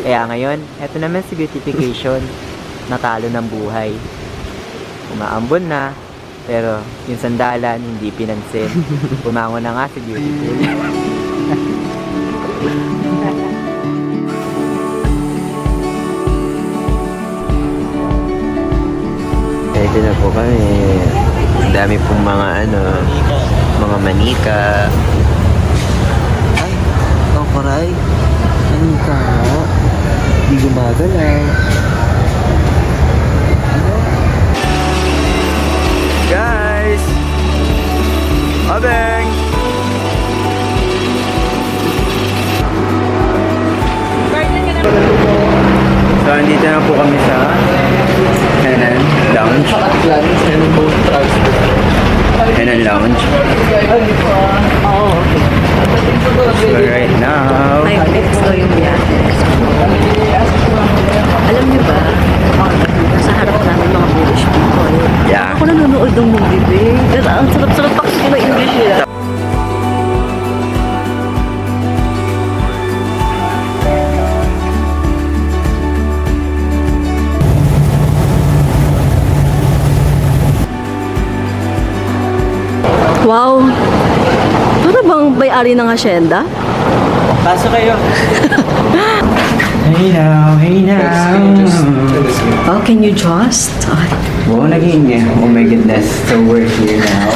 Kaya ngayon, eto naman si beautification. Natalo ng buhay. Umaambon na, pero yung sandalan hindi pinansin. Bumangon na nga si Beautiful. Ito na po kami. Ang dami pong mga mga manika. Ay, ang karay. Manika nga. Hindi gumagalaw. Guys! Abeng! So, andito na po kami sa Henan Lounge. Henan Lounge. So, right now... Ay, next ko yung biyahe. Alam niyo ba, nasa harap namin mga British people. Yeah. Ako nanonood ng movie, babe. Ang sarap-sarap pa kasi na English nila. Wow! Para bang may-ari ng hasyenda? Pasok kayo. Hey now, hey now. Oh, can you just? Oh, oh my goodness. So we're here now.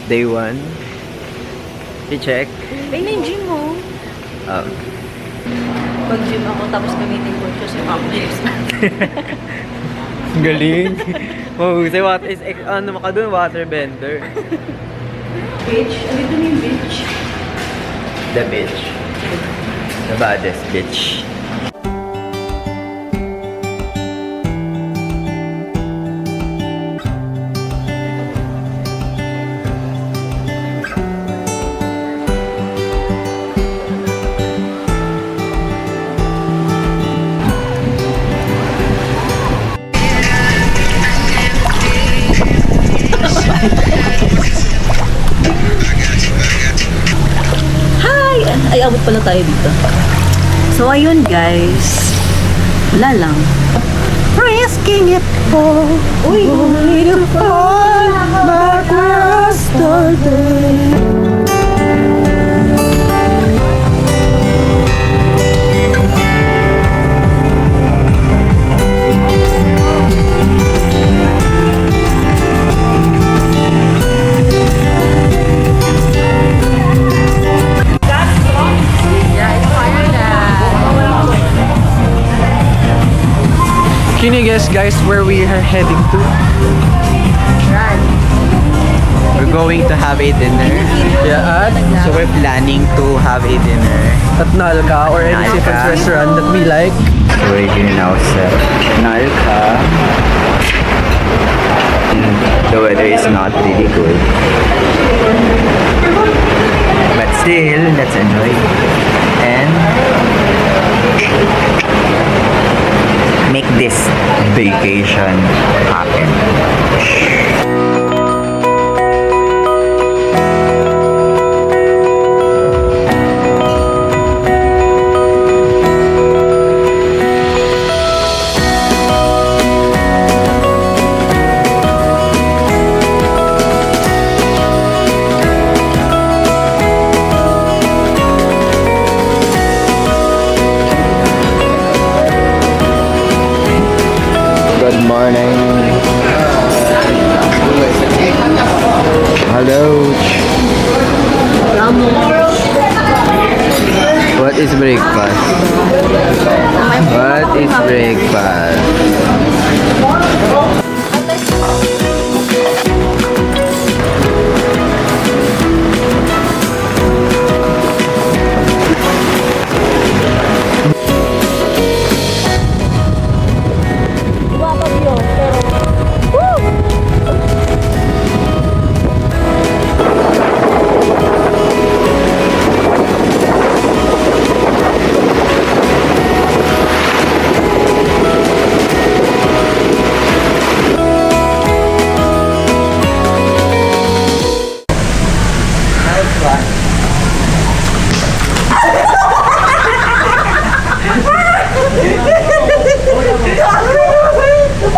Day 1. I-check. Ay, na yung gym mo. Pag-gym ako, tapos gamitin ko siya sa pampers. Galing. Oh, say what is ano ka dun? Water bender. Beach? Andito na yung beach. The beach. The baddest beach. Hi! Ay, abot pala tayo dito. So, ayun guys. Wala lang. Risking it all. Uy! Only to fall back where I started. Can you guess, guys, where we are heading to? We're going to have a dinner. Yeah, So we're planning to have a dinner. at Nalka or any Nalka. seafood restaurant that we like. So we're here now sa Nalka. The weather is not really good. But still, let's enjoy. And make this vacation happen. Good morning. Hello. What is breakfast? What is breakfast?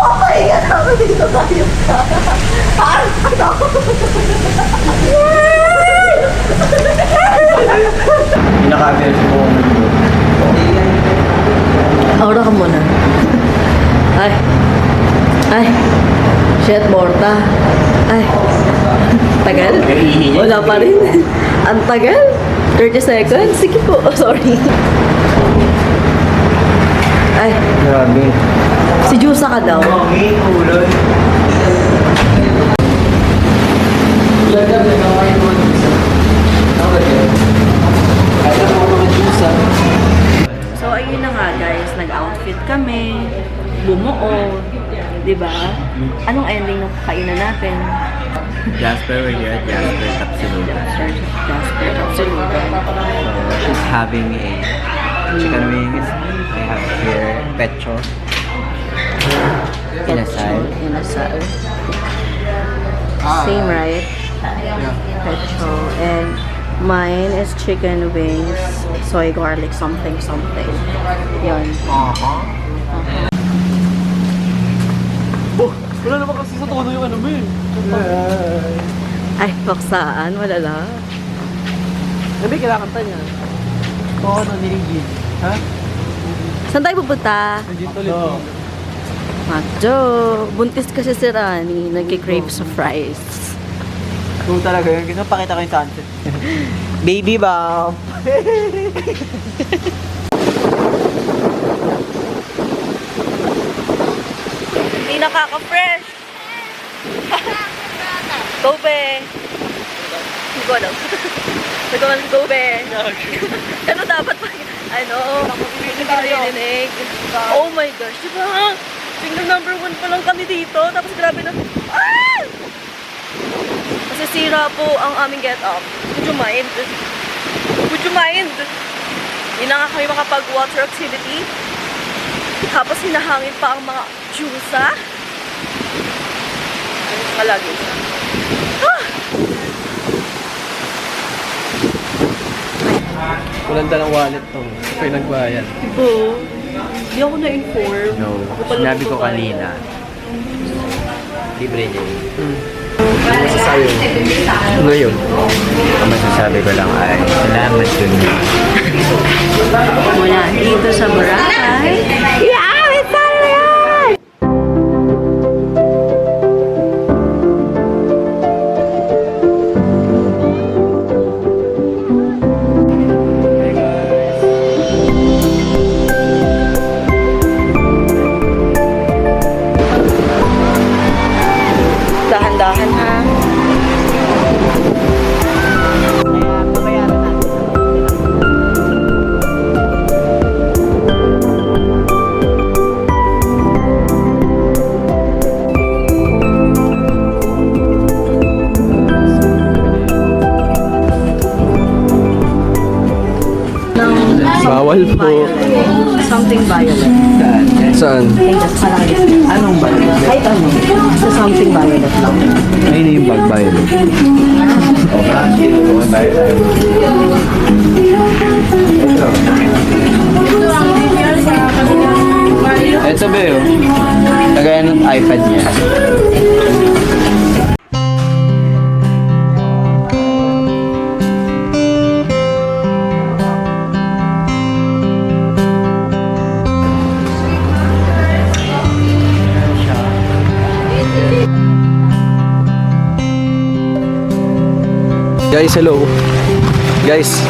Papahinga namin dito tayo. Pinaka-bear ko kung Aura ka muna. Ay. Ay. Shit, Morta. Ay. Tagal? Wala pa rin. Ang tagal? 30 seconds? Sige po. Oh, sorry. Ay. grabe. Si Jusa ka daw. So, ayun na nga guys. Nag-outfit kami. Bumuo. Diba? Anong ending ng kainan natin? Jasper, we're here at Jasper Tapsilugan. Jasper Tapsilugan. So, she's having a chicken wings. I have here pecho. Inasal. Inasal. Same, right? Pecho. And mine is chicken wings, soy garlic, something. Yun. Wala naman kasi sa tono yung ano mo eh. Ay, paksaan. Wala lang. Hindi, kinakanta niya. Oo, no, nilinggi. Ha? Saan tayo pupunta? Nandito ulit. Macho. Buntis kasi si Rani. Nagkikrave sa fries. Kung talaga yun, pakita ko yung sunset. Baby bomb! Hindi nakaka-fresh. Go, be. Go, no. Go, be. Ano dapat pa? Ano? Hindi narinig. Oh my gosh, diba? Single number 1 pa lang kami dito. Tapos grabe na. Ah! Masisira po ang aming get up. Would you mind? Would you mind? Hindi na nga kami makapag-water activity. Tapos hinahangin pa ang mga jusa. Ano palagi? Ah! Walang dalang wallet to. Kaya nagbayad. Oo. Hindi ako na-inform. No, sinabi ko kanina. Libre niya yun. Ano masasabi mo? Ngayon, ang masasabi ko lang ay salamat dun. Mula dito sa Boracay. Yeah! It's Saturday! Dahan-dahan ha. Bawal po. Something violet. Saan? Anong ba? Kahit ano. Sa something violet lang. Ayun na yung bag violet. Ito ba yun? Kagaya ng iPad niya. Guys, hello. Guys,